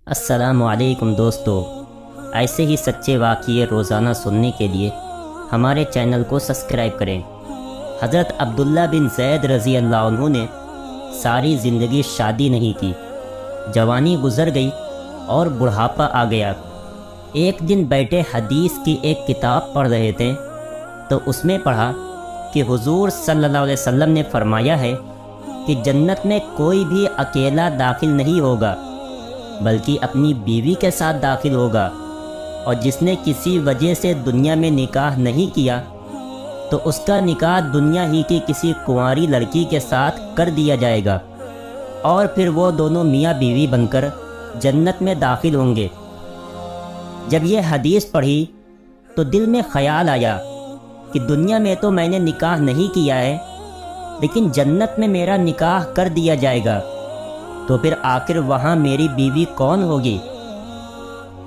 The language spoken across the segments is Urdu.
السلام علیکم دوستو، ایسے ہی سچے واقعے روزانہ سننے کے لیے ہمارے چینل کو سبسکرائب کریں۔ حضرت عبداللہ بن زید رضی اللہ عنہ نے ساری زندگی شادی نہیں کی، جوانی گزر گئی اور بڑھاپا آ گیا۔ ایک دن بیٹھے حدیث کی ایک کتاب پڑھ رہے تھے تو اس میں پڑھا کہ حضور صلی اللہ علیہ وسلم نے فرمایا ہے کہ جنت میں کوئی بھی اکیلا داخل نہیں ہوگا بلکہ اپنی بیوی کے ساتھ داخل ہوگا، اور جس نے کسی وجہ سے دنیا میں نکاح نہیں کیا تو اس کا نکاح دنیا ہی کی کسی کنواری لڑکی کے ساتھ کر دیا جائے گا، اور پھر وہ دونوں میاں بیوی بن کر جنت میں داخل ہوں گے۔ جب یہ حدیث پڑھی تو دل میں خیال آیا کہ دنیا میں تو میں نے نکاح نہیں کیا ہے، لیکن جنت میں میرا نکاح کر دیا جائے گا، تو پھر آخر وہاں میری بیوی کون ہوگی؟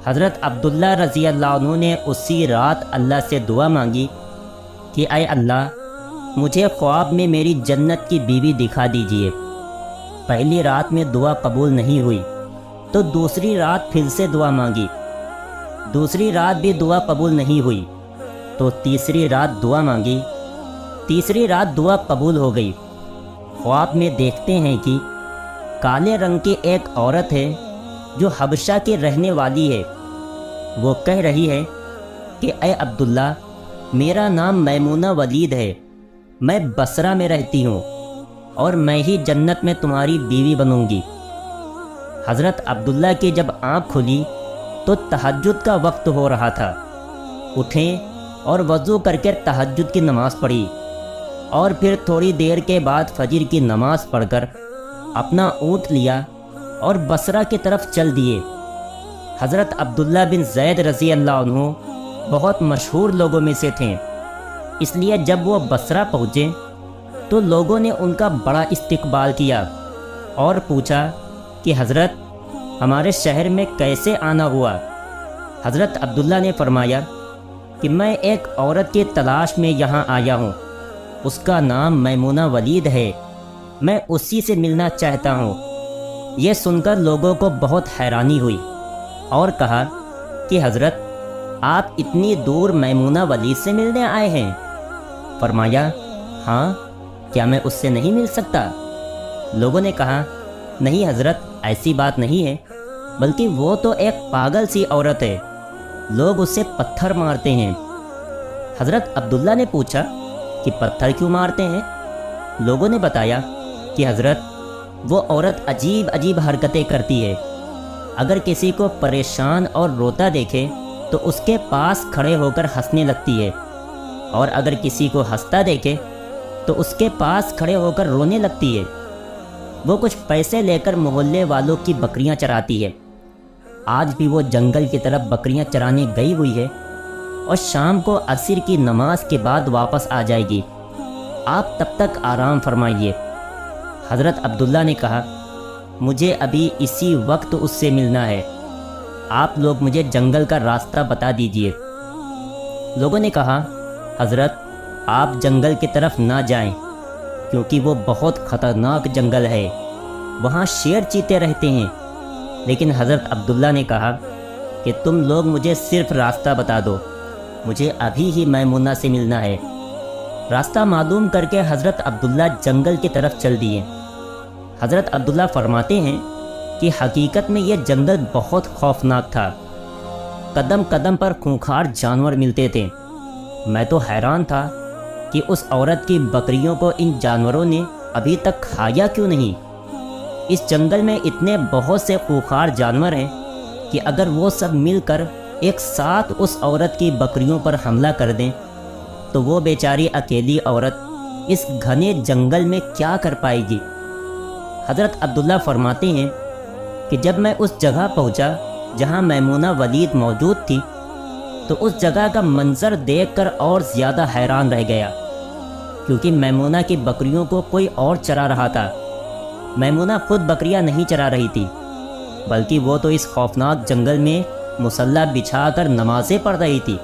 حضرت عبداللہ رضی اللہ عنہ نے اسی رات اللہ سے دعا مانگی کہ اے اللہ، مجھے خواب میں میری جنت کی بیوی دکھا دیجئے۔ پہلی رات میں دعا قبول نہیں ہوئی تو دوسری رات پھر سے دعا مانگی، دوسری رات بھی دعا قبول نہیں ہوئی تو تیسری رات دعا مانگی، تیسری رات دعا قبول ہو گئی۔ خواب میں دیکھتے ہیں کہ کالے رنگ کی ایک عورت ہے جو حبشہ کی رہنے والی ہے۔ وہ کہہ رہی ہے کہ اے عبداللہ، میرا نام میمونہ ولید ہے، میں بصرہ میں رہتی ہوں اور میں ہی جنت میں تمہاری بیوی بنوں گی۔ حضرت عبداللہ کی جب آنکھ کھلی تو تہجد کا وقت ہو رہا تھا۔ اٹھیں اور وضو کر کے تہجد کی نماز پڑھی، اور پھر تھوڑی دیر کے بعد فجر کی نماز پڑھ کر اپنا اونٹ لیا اور بصرہ کی طرف چل دیے۔ حضرت عبداللہ بن زید رضی اللہ عنہ بہت مشہور لوگوں میں سے تھے، اس لیے جب وہ بصرہ پہنچے تو لوگوں نے ان کا بڑا استقبال کیا اور پوچھا کہ حضرت، ہمارے شہر میں کیسے آنا ہوا؟ حضرت عبداللہ نے فرمایا کہ میں ایک عورت کی تلاش میں یہاں آیا ہوں، اس کا نام میمونہ ولید ہے، میں اسی سے ملنا چاہتا ہوں۔ یہ سن کر لوگوں کو بہت حیرانی ہوئی اور کہا کہ حضرت، آپ اتنی دور میمونہ ولید سے ملنے آئے ہیں؟ فرمایا ہاں، کیا میں اس سے نہیں مل سکتا؟ لوگوں نے کہا نہیں حضرت، ایسی بات نہیں ہے، بلکہ وہ تو ایک پاگل سی عورت ہے، لوگ اس سے پتھر مارتے ہیں۔ حضرت عبداللہ نے پوچھا کہ پتھر کیوں مارتے ہیں؟ لوگوں نے بتایا کہ حضرت، وہ عورت عجیب عجیب حرکتیں کرتی ہے، اگر کسی کو پریشان اور روتا دیکھے تو اس کے پاس کھڑے ہو کر ہنسنے لگتی ہے، اور اگر کسی کو ہنستا دیکھے تو اس کے پاس کھڑے ہو کر رونے لگتی ہے۔ وہ کچھ پیسے لے کر محلے والوں کی بکریاں چراتی ہے، آج بھی وہ جنگل کی طرف بکریاں چرانے گئی ہوئی ہے، اور شام کو عصر کی نماز کے بعد واپس آ جائے گی، آپ تب تک آرام فرمائیے۔ حضرت عبداللہ نے کہا مجھے ابھی اسی وقت اس سے ملنا ہے، آپ لوگ مجھے جنگل کا راستہ بتا دیجئے۔ لوگوں نے کہا حضرت، آپ جنگل کی طرف نہ جائیں، کیونکہ وہ بہت خطرناک جنگل ہے، وہاں شیر چیتے رہتے ہیں۔ لیکن حضرت عبداللہ نے کہا کہ تم لوگ مجھے صرف راستہ بتا دو، مجھے ابھی ہی میمونہ سے ملنا ہے۔ راستہ معلوم کر کے حضرت عبداللہ جنگل کی طرف چل دیے۔ حضرت عبداللہ فرماتے ہیں کہ حقیقت میں یہ جنگل بہت خوفناک تھا، قدم قدم پر خونخوار جانور ملتے تھے۔ میں تو حیران تھا کہ اس عورت کی بکریوں کو ان جانوروں نے ابھی تک کھایا کیوں نہیں۔ اس جنگل میں اتنے بہت سے خونخوار جانور ہیں کہ اگر وہ سب مل کر ایک ساتھ اس عورت کی بکریوں پر حملہ کر دیں تو وہ بیچاری اکیلی عورت اس گھنے جنگل میں کیا کر پائے گی۔ حضرت عبداللہ فرماتے ہیں کہ جب میں اس جگہ پہنچا جہاں میمونہ ولید موجود تھی تو اس جگہ کا منظر دیکھ کر اور زیادہ حیران رہ گیا، کیونکہ میمونہ کی بکریوں کو کوئی اور چرا رہا تھا۔ میمونہ خود بکریاں نہیں چرا رہی تھی، بلکہ وہ تو اس خوفناک جنگل میں مسلح بچھا کر نمازیں پڑھ رہی تھی۔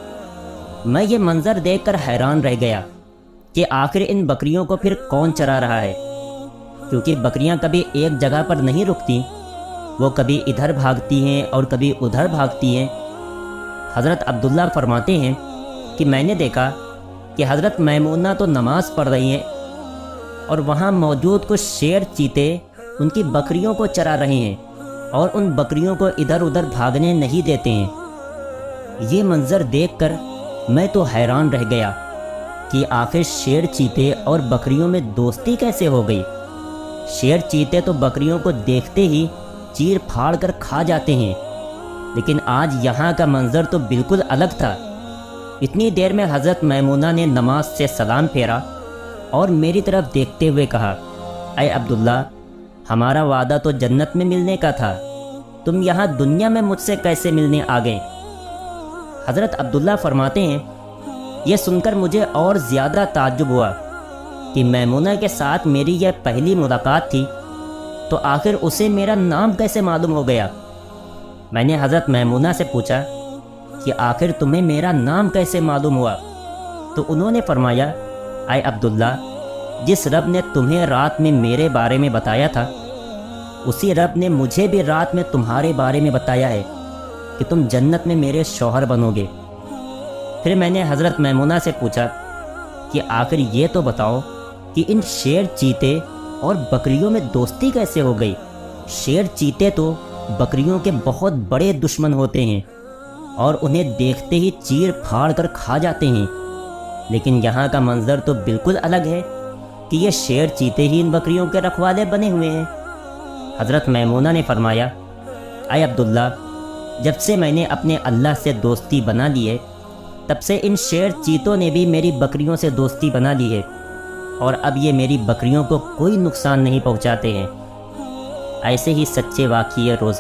میں یہ منظر دیکھ کر حیران رہ گیا کہ آخر ان بکریوں کو پھر کون چرا رہا ہے، کیونکہ بکریاں کبھی ایک جگہ پر نہیں رکتی، وہ کبھی ادھر بھاگتی ہیں اور کبھی ادھر بھاگتی ہیں۔ حضرت عبداللہ فرماتے ہیں کہ میں نے دیکھا کہ حضرت میمونہ تو نماز پڑھ رہی ہیں اور وہاں موجود کچھ شیر چیتے ان کی بکریوں کو چرا رہے ہیں اور ان بکریوں کو ادھر ادھر بھاگنے نہیں دیتے ہیں۔ یہ منظر دیکھ کر میں تو حیران رہ گیا کہ آخر شیر چیتے اور بکریوں میں دوستی کیسے ہو گئی۔ شیر چیتے تو بکریوں کو دیکھتے ہی چیر پھاڑ کر کھا جاتے ہیں، لیکن آج یہاں کا منظر تو بالکل الگ تھا۔ اتنی دیر میں حضرت میمونہ نے نماز سے سلام پھیرا اور میری طرف دیکھتے ہوئے کہا، اے عبداللہ، ہمارا وعدہ تو جنت میں ملنے کا تھا، تم یہاں دنیا میں مجھ سے کیسے ملنے آ گئے؟ حضرت عبداللہ فرماتے ہیں، یہ سن کر مجھے اور زیادہ تعجب ہوا کہ میمونہ کے ساتھ میری یہ پہلی ملاقات تھی، تو آخر اسے میرا نام کیسے معلوم ہو گیا؟ میں نے حضرت میمونہ سے پوچھا کہ آخر تمہیں میرا نام کیسے معلوم ہوا؟ تو انہوں نے فرمایا، اے عبداللہ، جس رب نے تمہیں رات میں میرے بارے میں بتایا تھا، اسی رب نے مجھے بھی رات میں تمہارے بارے میں بتایا ہے کہ تم جنت میں میرے شوہر بنو گے۔ پھر میں نے حضرت میمونہ سے پوچھا کہ آخر یہ تو بتاؤ کہ ان شیر چیتے اور بکریوں میں دوستی کیسے ہو گئی؟ شیر چیتے تو بکریوں کے بہت بڑے دشمن ہوتے ہیں اور انہیں دیکھتے ہی چیر پھاڑ کر کھا جاتے ہیں، لیکن یہاں کا منظر تو بالکل الگ ہے کہ یہ شیر چیتے ہی ان بکریوں کے رکھوالے بنے ہوئے ہیں۔ حضرت میمونہ نے فرمایا، اے عبداللہ، جب سے میں نے اپنے اللہ سے دوستی بنا لی ہے، تب سے ان شیر چیتوں نے بھی میری بکریوں سے دوستی بنا لی ہے، اور اب یہ میری بکریوں کو کوئی نقصان نہیں پہنچاتے ہیں۔ ایسے ہی سچے واقعے روزانہ